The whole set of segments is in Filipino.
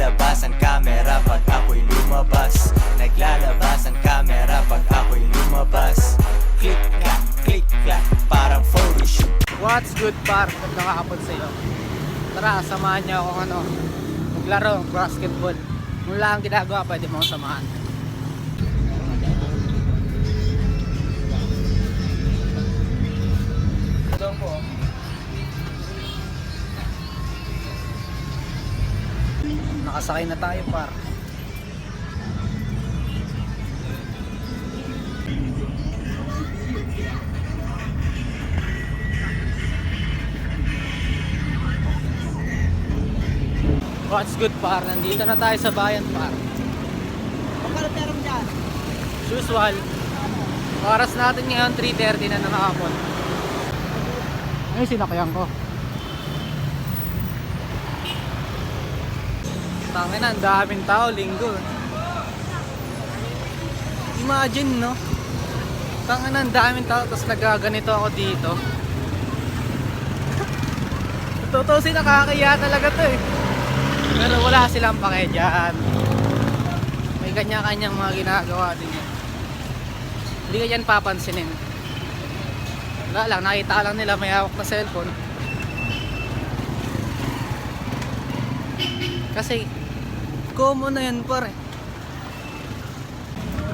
Naglalabas ang camera pag ako'y lumabas. Naglalabas ang camera pag ako'y lumabas. Click clack, parang photoshoot. What's good par? Magandang hapon sa iyo. Tara, samahan niyo akong maglaro basketball. Kung wala kang ginagawa, pwede mo akong samahan. Ito po. Nakasakay na tayo par. What's good par? Nandito na tayo sa bayan par. Magkano pera mo dyan? Usual. Oras natin ngayon 3:30 na ng hapon. Ay, sinakyan ko. Tangin na, ang daming tao, linggo. Imagine, no? Tangin na, ang daming tao, tapos nagaganito ako dito. Tutusin, nakakaya talaga to eh. Pero wala silang pake dyan. May kanya-kanyang mga ginagawa din yan. Hindi ka dyan papansinin. Wala lang, nakita lang nila may hawak na cellphone. Kasi common na yan pare.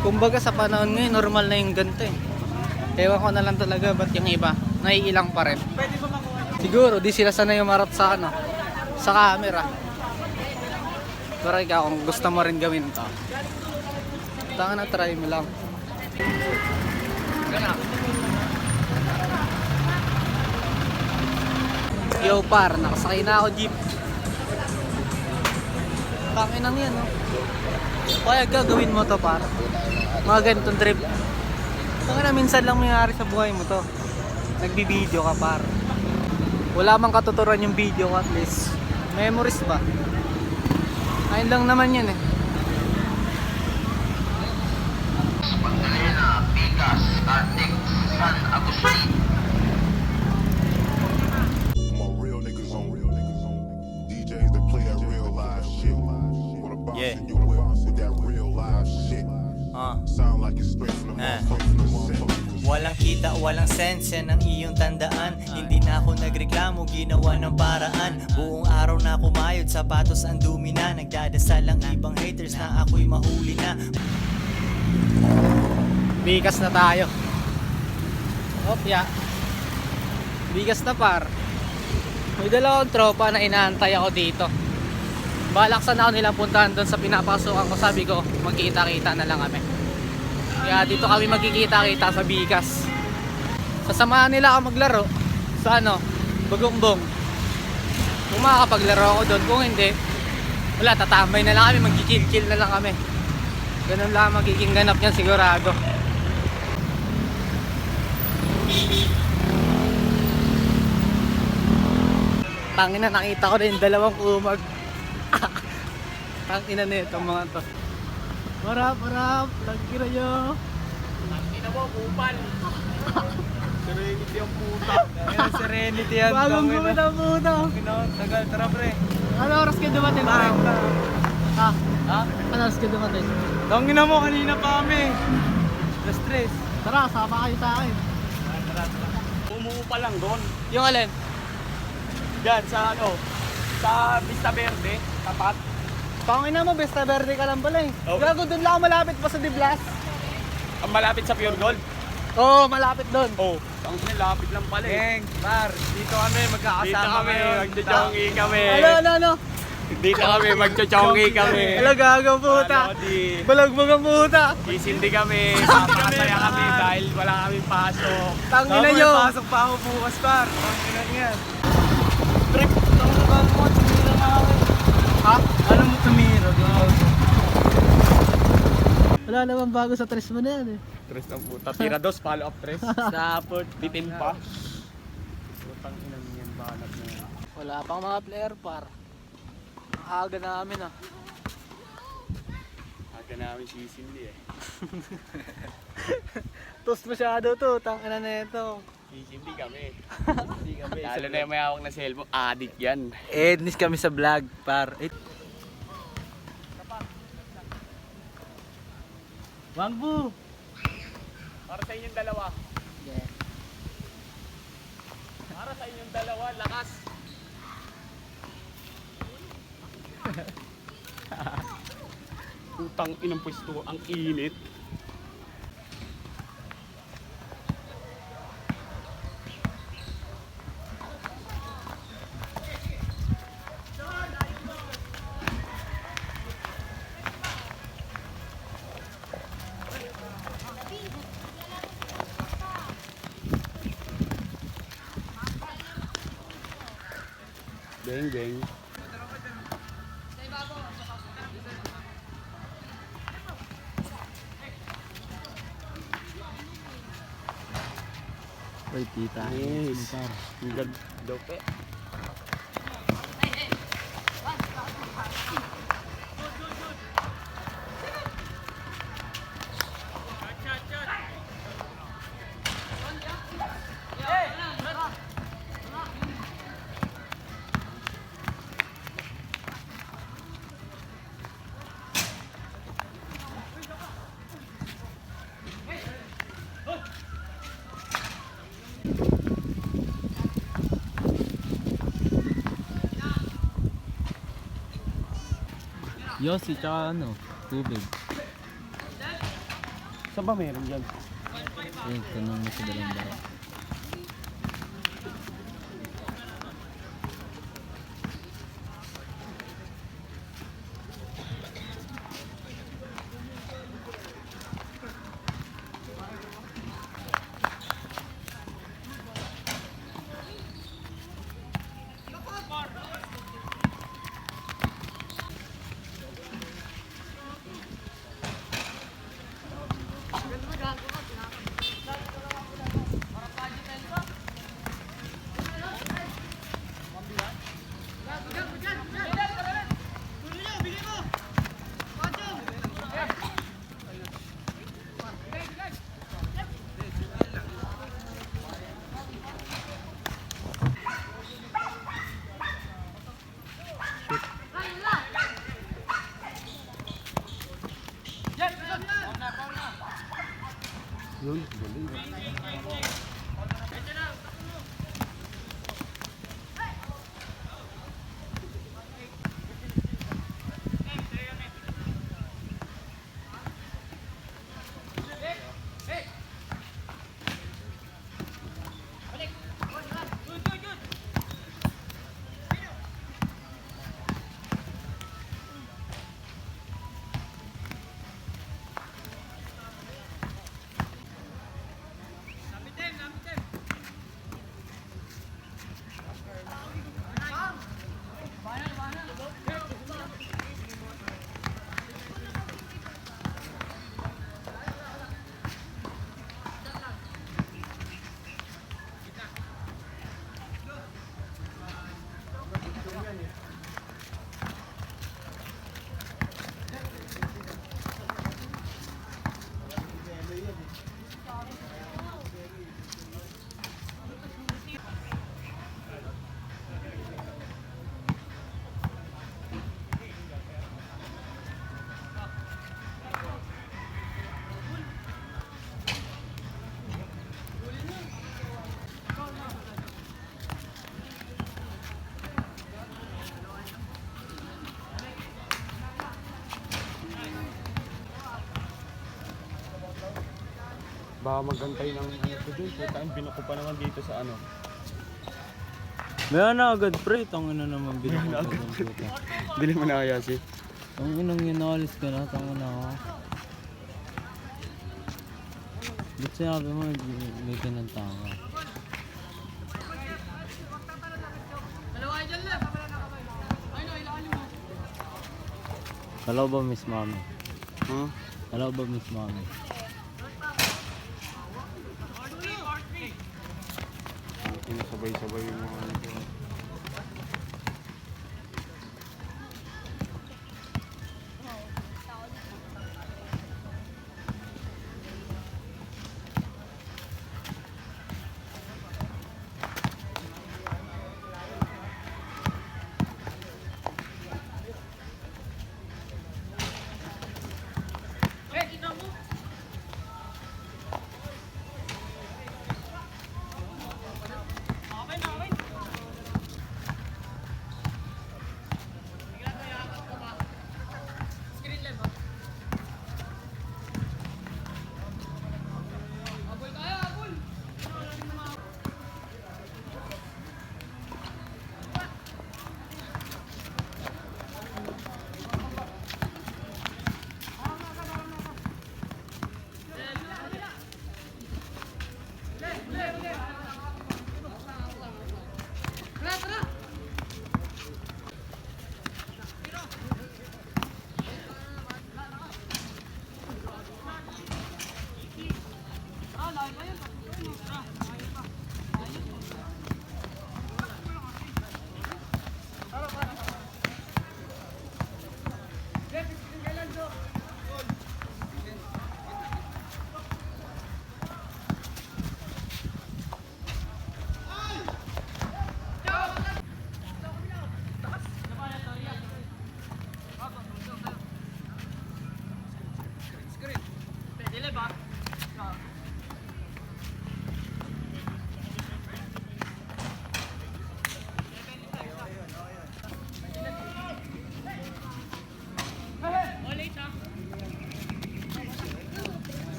Kumbaga sa panahon ngayon normal na yung ganito eh. Ewan ko na lang talaga ba't yung iba naiilang pa rin. Pwede ba makuha? Siguro di sila sanay umarap sa sa camera. Pero ikaw kung gusto mo rin gawin to, tanga na, try mo lang. Yo par, nakasakay na ako jeep. Tangin lang yan, no? Kaya gagawin mo to par. Mga ganitong trip. Tangin na, minsan lang mayari sa buhay mo to. Nagbibideo ka par. Wala mang katuturan yung video ko, at least memories ba? Ayun lang naman yan eh. Magdalena, Pikas, Arctic, San Agustin. My real niggas on DJs that play that real live shit. Wanna bounce in your whip with that real live shit. Sound like it's straight from the motherfucking. Walang kita, walang sense, yan ang iyong tandaan. Hindi na ako nagreklamo, ginawa ng paraan. Buong araw na kumayod, sapatos ang dumi na. Nagdadasal ang ibang haters na ako'y mahuli na. Bigas na tayo. Opya. Bigas na par. May dalawang tropa na inaantay ako dito. Balaksan ako nilang puntahan doon sa pinapasukan ko. Sabi ko, magkita-kita na lang kami. Kaya dito kami magkikita-kita sa Bigas. Sasamahan nila ako maglaro sa Bagongbong. Kung makakapaglaro ako doon, kung hindi, wala, tatambay na lang kami, magkikil-kill na lang kami. Ganun lang magiging ganap niyan sigurado. Tangina, nakita ko na yung dalawang kumag. Tangina na itong mga to. Marap, lagi na nyo. Tangina mo, kupal. Serenity ang puta. Ayan, Serenity yan. bagong gumit ang puta. Tagal, tara pre. Ano oras kayo dumating? Ha? Ano oras kayo dumating? Tangina mo, kanina pa kami. Na-stress. Tara, sama kayo sa akin. Umuupa lang doon. Yung alin? Diyan, sa sa Vista Verde, tapat. Pangina mo, Vista Verde ka lang pala eh. Okay. Gago, doon lang ako malapit pa sa Diblas. Ang malapit sa Pure Gold. Oo, malapit doon. Oh, tangina, lapit lang pala eh. Par, dito kami, magkakasama kami. Magchochongi kami. Ano? Dito kami, magchochongi kami. Ala, gago puta. Balagbog ang puta. Sisindi kami, papakasaya kami dahil wala kaming pasok. Tangina nyo. Pasok pa ako bukas, par. Tangina yan. Trip, tangina ba mo? Tumira nga ako. Ha? Alam mo tumira, gago. Wala naman bago sa tres mo na yan eh. Tres ng puta. Tira dos, follow up tres. Sa port, bitin pa. Putang inang yan, banat na yan. Wala pang mga player par. Ang aga namin ah. Aga namin sisindi eh. Toast masyado to, tangina na ito. Sisindi kami. Sisindi kami. Lalo na yung may hawak na cellphone, addict yan. Ednis kami sa vlog par. Wangbu! Para sa inyong dalawa. Yeah. Para sa inyong dalawa, lakas. Putang inang pwesto, ang init. Beng, beng. Uy, tita. Yes. Ang ganda daw pe. Yossi, tsaka ano, tubig. Saan ba meron dyan? Ayun, tanong mo sa dalang dara. Yun, galing. Baka magantay ng ano ko dun. Puta, binuko pa naman dito sa ano. Meron na agad pre, tangin na naman binigyan ko ng puta. Dili mo na kaya si. Tangin nang inalis ka na, tangin na ako. Ba't sinabi mo may kinanta ka? Hello ba Miss Mami? Huh? Hello ba Miss Mami? Sabay-sabay yung mga ano ko.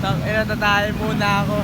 Tang ina, tatahin muna ako.